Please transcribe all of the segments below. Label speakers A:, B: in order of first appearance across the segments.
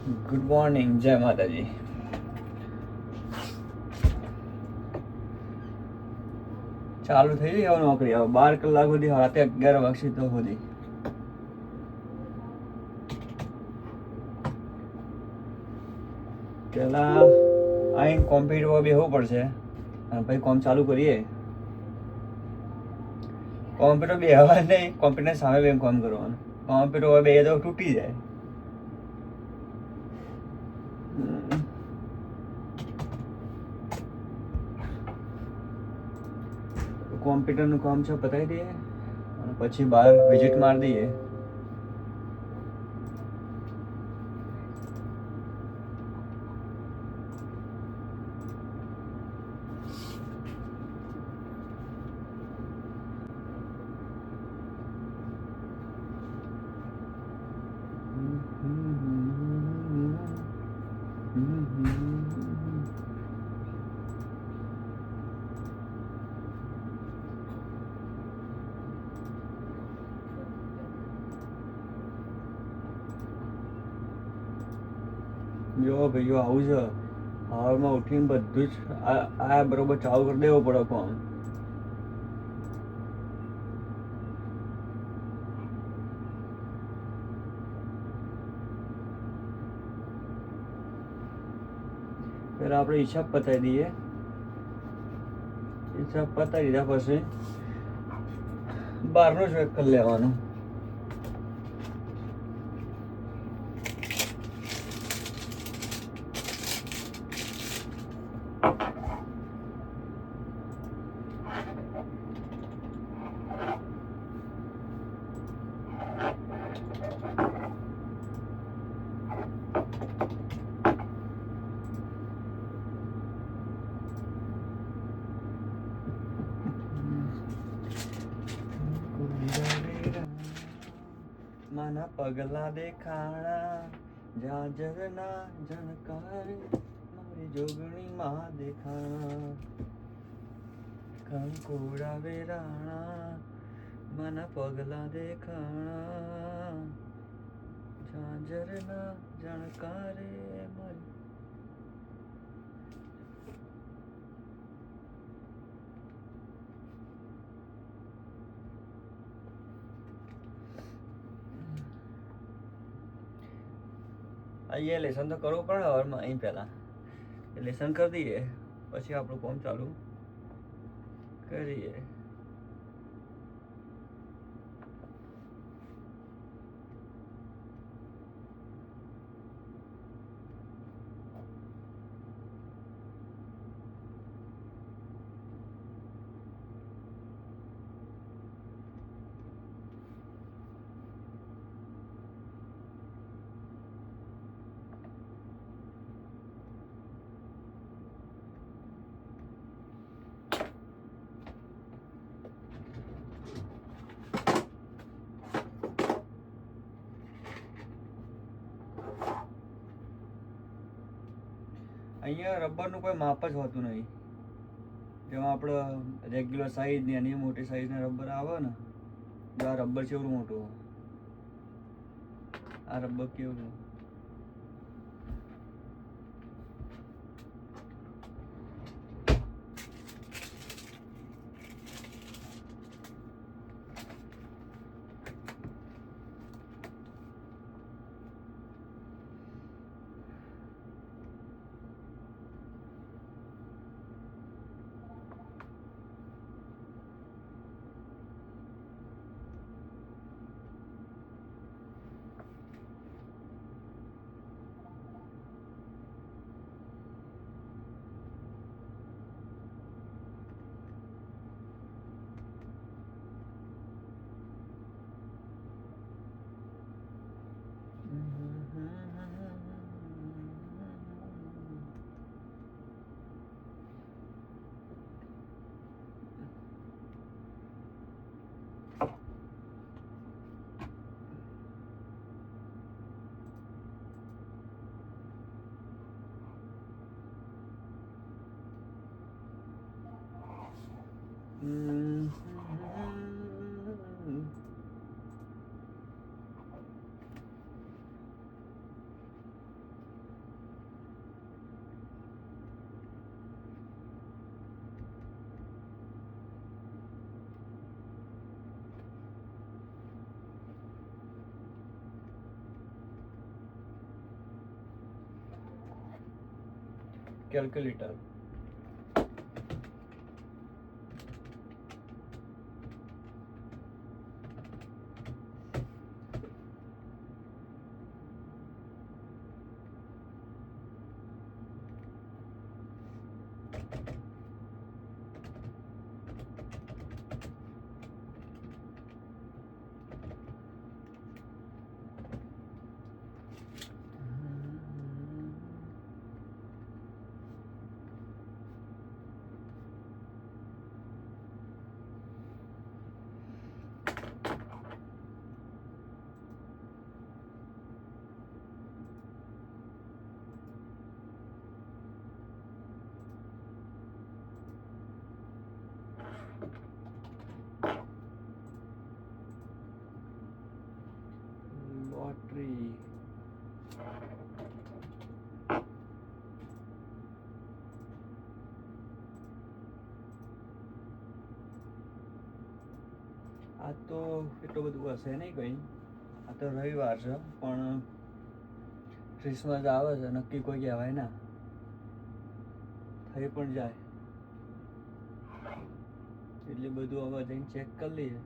A: Good morning, જય માતાજી. ચાલુ થઈ ગઈ હવે નોકરી. હવે 12 કલાક સુધી, રાતે 11 વાગશે તો સુધી. પેલા અહીં કોમ્પ્યુટર બેસવું પડશે અને પછી કોમ ચાલુ કરીએ. કોમ્પ્યુટર બેહવા નહીં, કોમ્પ્યુટર સામે બેસીને કામ કરવાનું. કોમ્પ્યુટર બે તો તૂટી જાય. કોમ્પ્યુટરનું કામ છે પતાવી દઈએ અને પછી બહાર વિઝિટ મારી દઈએ. જો ભાઈઓ આવું છે. સવારમાં ઉઠીને બધું જ આ બરોબર ચાલુ કરી દેવો પડે કામ. પેલા આપણે હિસાબ પતાવી દઈએ. હિસાબ પતાવી દીધા પછી બહારનું જ કરી લેવાનું. માના પગલા દેખાણા, જાજરના જણકારે, મારી જોગણી માં દેખાણા. કંકોડા વેરાણા, માના પગલા દેખાણા, જાજરના જણકારે મારી. અહીંયા લેસન તો કરવું પડે હવારમાં. અહીં પહેલાં લેસન કરી દઈએ પછી આપણું કામ ચાલુ કરીએ. અહીંયા રબરનું કોઈ માપ જ હોતું નહીં. જેમાં આપણે રેગ્યુલર સાઈઝ ને એની મોટી સાઈઝના રબર આવે ને, જો આ રબર કેવડું મોટું, આ રબર કેવડું. કેલ્ક્યુલેટર. લોટરી. આ તો એટલું બધું હશે નહીં કંઈ. આ તો રવિવાર છે પણ ક્રિસમસ આવે છે, નક્કી કોઈ કહેવાય ના, થઈ પણ જાય. એટલે બધું હવે જઈને ચેક કરી લઈએ.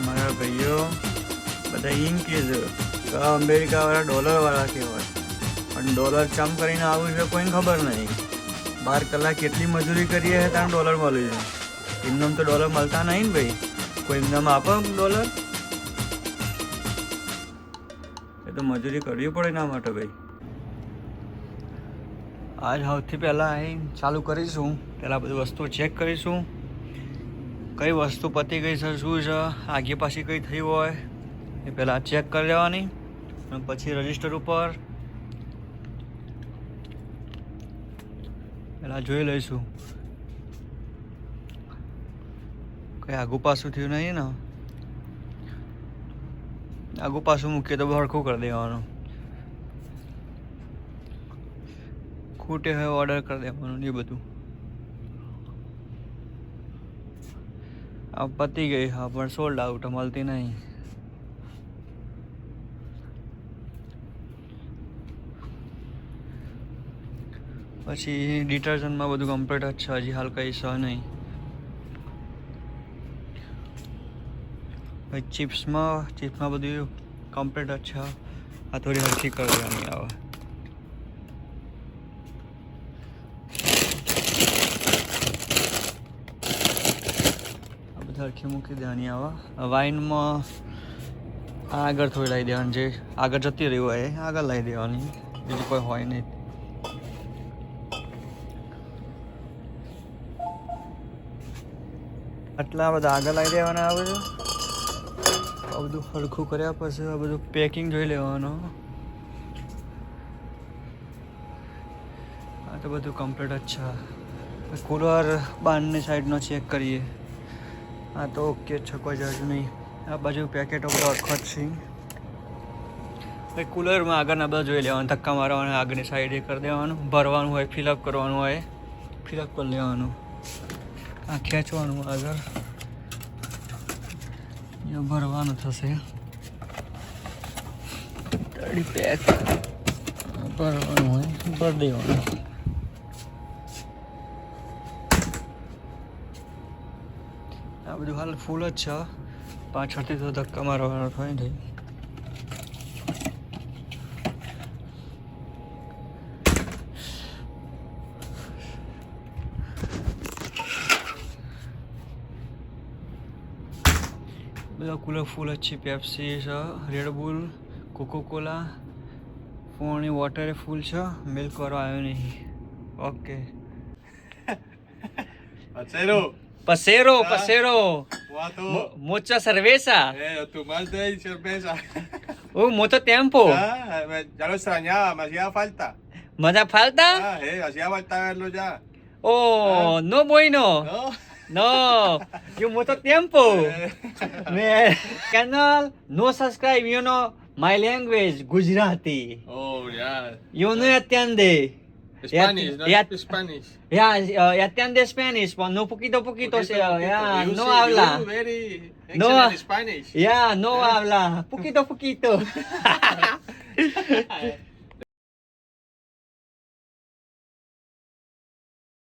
A: મારા ભાઈઓ બધા એમ કહે છે કે અમેરિકાવાળા ડોલરવાળા કહેવાય, પણ ડોલર ચમ કરીને આવું છે કોઈને ખબર નહીં. 12 કલાક કેટલી મજૂરી કરીએ છે ત્યાં ડોલર મળ્યું છે. એમને તો ડોલર મળતા નહીં ને ભાઈ, કોઈ એમને આપે ડોલર? એ તો મજૂરી કરવી પડે એના માટે ભાઈ. આજ સૌથી પહેલાં અહીં ચાલુ કરીશું, પહેલાં બધી વસ્તુઓ ચેક કરીશું, કઈ વસ્તુ પતી ગઈ છે, શું છે, આગે પાછી કઈ થઈ હોય એ પહેલાં ચેક કરી લેવાની, અને પછી રજિસ્ટર ઉપર પહેલાં જોઈ લઈશું કઈ આગું પાછું થયું નહીં ને. આગું પાછું મૂકીએ તો હરખું કરી દેવાનું, ખૂટે હોય ઓર્ડર કરી દેવાનું એ બધું. આ પતી ગઈ, હા પણ સોલ્ડ આઉટ મળતી નહીં. પછી ડિટર્જન્ટમાં બધું કમ્પ્લીટ જ છે, હજી હાલ કંઈ છે નહીં. પછી ચિપ્સમાં બધું કમ્પ્લીટ જ છે. આ થોડી હરખી કરી દેવાની આવે. સરખી મૂકી દેવાની આવા. વાઇનમાં આગળ થોડી લાવી દેવાની, જે આગળ જતી રહી હોય એ આગળ લાવી દેવાની, બીજું કોઈ હોય નહીં. આટલા બધા આગળ લાવી દેવાના. આ બધું સરખું કર્યા પછી આ બધું પેકિંગ જોઈ લેવાનું. આ તો બધું કમ્પ્લીટ જ છે. કુલર બહારની સાઈડનો ચેક કરીએ. હા તો ઓકે છે, કોઈ જાજુ નહીં. આ બાજુ પેકેટો બધા અખત છે. ભાઈ કુલરમાં આગળના બધા જોઈ લેવાનું, ધક્કા મારવાના, આગળની સાઈડે કરી દેવાનું, ભરવાનું હોય, ફિલઅપ કરવાનું હોય, ફિલઅપ કરી લેવાનું. આ ખેંચવાનું આગળ, એ ભરવાનું થશે. તળી પેક ભરવાનું હોય, ભરી દેવાનું. આ બધું હાલ ફૂલ જ છે, પાછળથી તો ધક્કા મારવાનો થાય ને. બધા કુલર ફૂલ જ છે. પેપ્સી છે, રેડબુલ, કોકોકોલા, પાણી વોટર ફૂલ છે. મિલ્ક વાળો આવ્યો નહીં. Okay. Pasero, pasero. Mucha cerveza.
B: Tu más de cerveza.
A: Mucho tiempo.
B: Ya lo extrañaba, me hacía falta.
A: ¿Me da falta?
B: Hacía falta verlo ya.
A: Oh, no bueno.
B: ¿No?
A: No, yo mucho tiempo. Me canal no subscribe, you know, my language, Gujarati.
B: Oh, yeah.
A: You no entiende.
B: Spanish,
A: Ya,
B: not Spanish.
A: entiende Spanish, pero no poquito,
B: Poquito.
A: ya,
B: You
A: no
B: see,
A: habla.
B: You very
A: No.
B: excellent Spanish.
A: Ya, no habla, poquito.